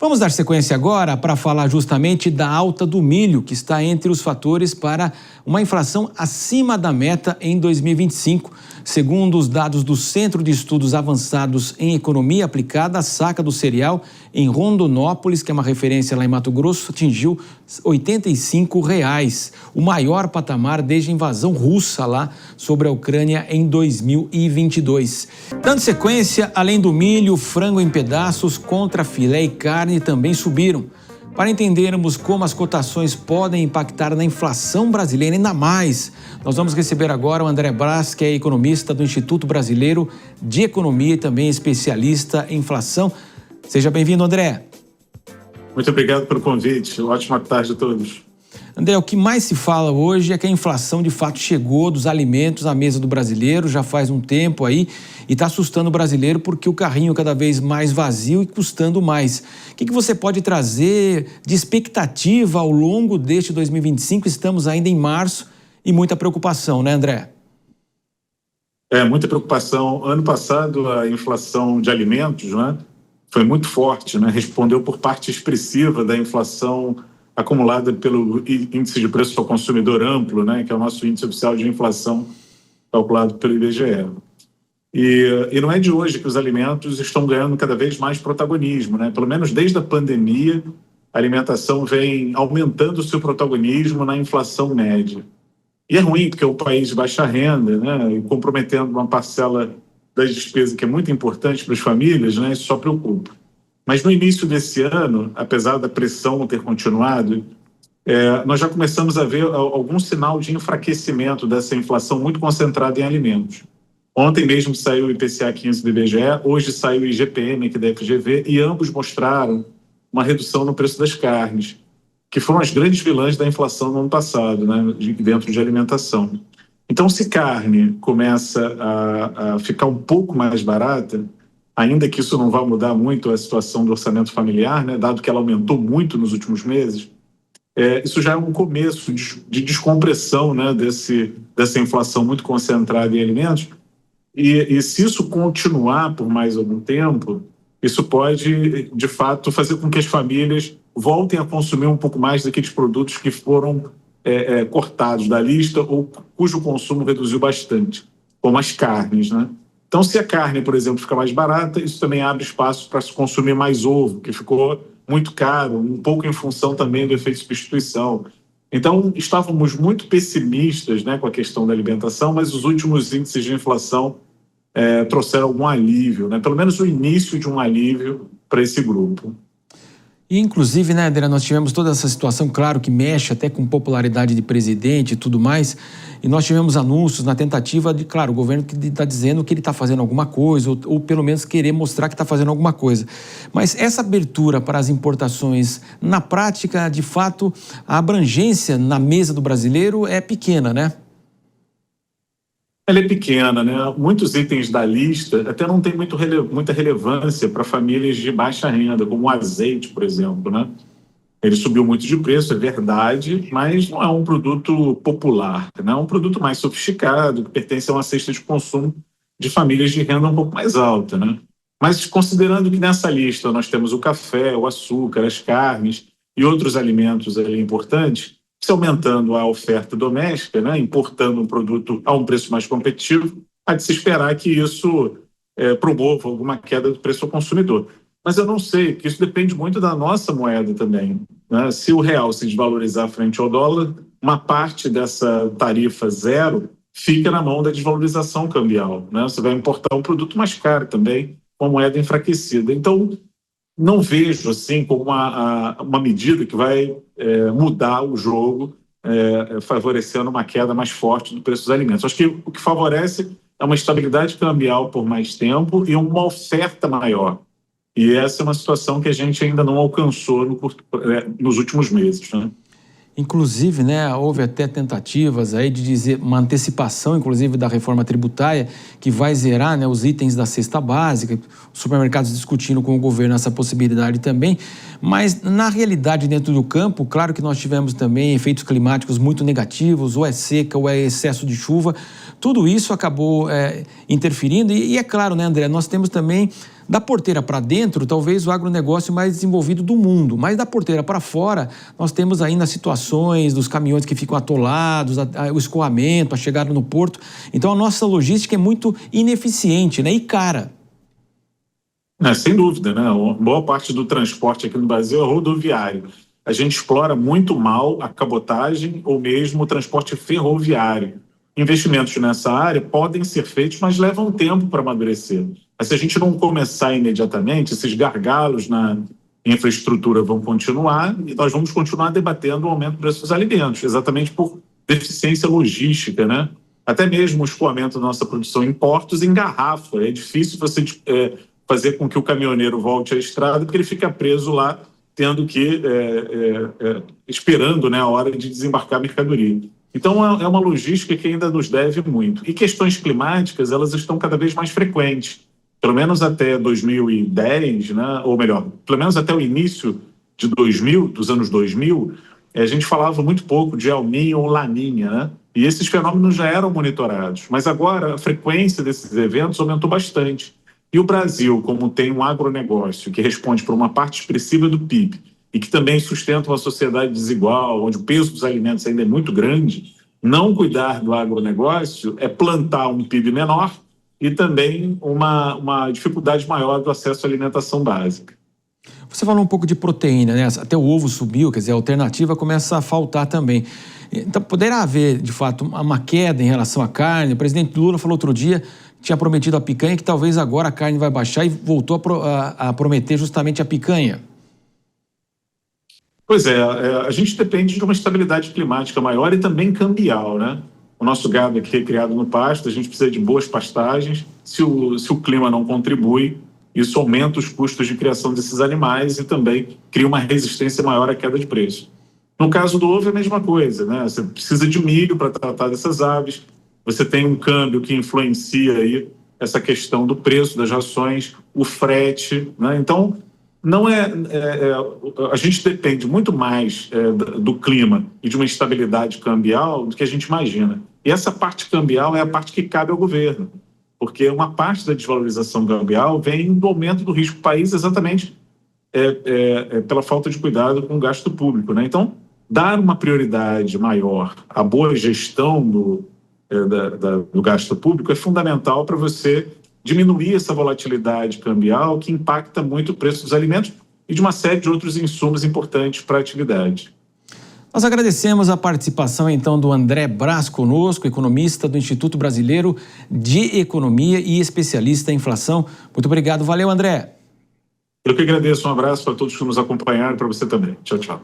Vamos dar sequência agora para falar justamente da alta do milho, que está entre os fatores para uma inflação acima da meta em 2025. Segundo os dados do Centro de Estudos Avançados em Economia Aplicada, a saca do cereal em Rondonópolis, que é uma referência lá em Mato Grosso, atingiu R$ 85, o maior patamar desde a invasão russa lá sobre a Ucrânia em 2022. Dando sequência, além do milho, frango em pedaços, contra filé e carne também subiram. Para entendermos como as cotações podem impactar na inflação brasileira ainda mais, nós vamos receber agora o André Brás, que é economista do Instituto Brasileiro de Economia e também especialista em inflação. Seja bem-vindo, André. Muito obrigado pelo convite. Ótima tarde a todos. André, o que mais se fala hoje é que a inflação de fato chegou dos alimentos à mesa do brasileiro, já faz um tempo aí, e está assustando o brasileiro porque o carrinho cada vez mais vazio e custando mais. O que você pode trazer de expectativa ao longo deste 2025? Estamos ainda em março e muita preocupação, né, André? Muita preocupação. Ano passado, a inflação de alimentos, né, foi muito forte, né? Respondeu por parte expressiva da inflação acumulada pelo Índice de Preço ao Consumidor Amplo, né, que é o nosso índice oficial de inflação calculado pelo IBGE. E não é de hoje que os alimentos estão ganhando cada vez mais protagonismo, né? Pelo menos desde a pandemia, a alimentação vem aumentando o seu protagonismo na inflação média. E é ruim porque é um país de baixa renda, né, e comprometendo uma parcela das despesas que é muito importante para as famílias, né, isso só preocupa. Mas no início desse ano, apesar da pressão ter continuado, nós já começamos a ver algum sinal de enfraquecimento dessa inflação muito concentrada em alimentos. Ontem mesmo saiu o IPCA 15 do IBGE, hoje saiu o IGPM aqui da FGV, e ambos mostraram uma redução no preço das carnes, que foram as grandes vilãs da inflação no ano passado, né, dentro de alimentação. Então, se carne começa a ficar um pouco mais barata, ainda que isso não vá mudar muito a situação do orçamento familiar, né, dado que ela aumentou muito nos últimos meses, isso já é um começo de descompressão, né, dessa inflação muito concentrada em alimentos. E se isso continuar por mais algum tempo, isso pode, de fato, fazer com que as famílias voltem a consumir um pouco mais daqueles produtos que foram cortados da lista ou cujo consumo reduziu bastante, como as carnes, né? Então, se a carne, por exemplo, fica mais barata, isso também abre espaço para se consumir mais ovo, que ficou muito caro, um pouco em função também do efeito de substituição. Então, estávamos muito pessimistas, né, com a questão da alimentação, mas os últimos índices de inflação trouxeram algum alívio, né, pelo menos o início de um alívio para esse grupo. E, inclusive, né, André, nós tivemos toda essa situação, claro, que mexe até com popularidade de presidente e tudo mais, e nós tivemos anúncios na tentativa de, claro, o governo que está dizendo que ele está fazendo alguma coisa, ou pelo menos querer mostrar que está fazendo alguma coisa. Mas essa abertura para as importações, na prática, de fato, a abrangência na mesa do brasileiro é pequena, né? Ela é pequena, né? Muitos itens da lista até não tem muita relevância para famílias de baixa renda, como o azeite, por exemplo, né? Ele subiu muito de preço, é verdade, mas não é um produto popular, né? É um produto mais sofisticado, que pertence a uma cesta de consumo de famílias de renda um pouco mais alta, né? Mas considerando que nessa lista nós temos o café, o açúcar, as carnes e outros alimentos ali importantes, se aumentando a oferta doméstica, né, importando um produto a um preço mais competitivo, há de se esperar que isso promova alguma queda do preço ao consumidor. Mas eu não sei, porque isso depende muito da nossa moeda também, né? Se o real se desvalorizar frente ao dólar, uma parte dessa tarifa zero fica na mão da desvalorização cambial, né? Você vai importar um produto mais caro também, com a moeda enfraquecida. Então, não vejo assim como uma medida que vai mudar o jogo, favorecendo uma queda mais forte do preço dos alimentos. Acho que o que favorece é uma estabilidade cambial por mais tempo e uma oferta maior. E essa é uma situação que a gente ainda não alcançou nos últimos meses, né? Inclusive, né, houve até tentativas aí de dizer uma antecipação, inclusive, da reforma tributária, que vai zerar, né, os itens da cesta básica, os supermercados discutindo com o governo essa possibilidade também, mas na realidade, dentro do campo, claro que nós tivemos também efeitos climáticos muito negativos, ou é seca, ou é excesso de chuva, tudo isso acabou interferindo, e é claro, né, André, nós temos também Da porteira para dentro, talvez o agronegócio mais desenvolvido do mundo, mas da porteira para fora, nós temos ainda situações dos caminhões que ficam atolados, o escoamento, a chegada no porto. Então, a nossa logística é muito ineficiente, né? E cara. Sem dúvida, né? Boa parte do transporte aqui no Brasil é rodoviário. A gente explora muito mal a cabotagem ou mesmo o transporte ferroviário. Investimentos nessa área podem ser feitos, mas levam tempo para amadurecer. Mas se a gente não começar imediatamente, esses gargalos na infraestrutura vão continuar e nós vamos continuar debatendo o aumento do preço dos alimentos, exatamente por deficiência logística, né? Até mesmo o escoamento da nossa produção em portos engarrafa. É difícil você fazer com que o caminhoneiro volte à estrada porque ele fica preso lá, tendo que esperando, né, a hora de desembarcar a mercadoria. Então, é uma logística que ainda nos deve muito. E questões climáticas, elas estão cada vez mais frequentes. Pelo menos até 2010, né? Ou melhor, pelo menos até o início de 2000, dos anos 2000, a gente falava muito pouco de El Niño ou Laninha, né? E esses fenômenos já eram monitorados. Mas agora, a frequência desses eventos aumentou bastante. E o Brasil, como tem um agronegócio que responde por uma parte expressiva do PIB, e que também sustenta uma sociedade desigual, onde o peso dos alimentos ainda é muito grande, não cuidar do agronegócio é plantar um PIB menor e também uma dificuldade maior do acesso à alimentação básica. Você falou um pouco de proteína, né? Até o ovo subiu, quer dizer, a alternativa começa a faltar também. Então, poderá haver, de fato, uma queda em relação à carne? O presidente Lula falou outro dia, tinha prometido a picanha, que talvez agora a carne vai baixar e voltou a prometer justamente a picanha. Pois é, a gente depende de uma estabilidade climática maior e também cambial, né? O nosso gado aqui é criado no pasto, a gente precisa de boas pastagens. Se o clima não contribui, isso aumenta os custos de criação desses animais e também cria uma resistência maior à queda de preço. No caso do ovo é a mesma coisa, né? Você precisa de milho para tratar dessas aves, você tem um câmbio que influencia aí essa questão do preço das rações, o frete, né? Então, não a gente depende muito mais do clima e de uma estabilidade cambial do que a gente imagina. E essa parte cambial é a parte que cabe ao governo, porque uma parte da desvalorização cambial vem do aumento do risco do país exatamente pela falta de cuidado com o gasto público, né? Então, dar uma prioridade maior à boa gestão do gasto público é fundamental para você diminuir essa volatilidade cambial que impacta muito o preço dos alimentos e de uma série de outros insumos importantes para a atividade. Nós agradecemos a participação, então, do André Brás conosco, economista do Instituto Brasileiro de Economia e especialista em inflação. Muito obrigado. Valeu, André. Eu que agradeço. Um abraço para todos que nos acompanharam e para você também. Tchau, tchau.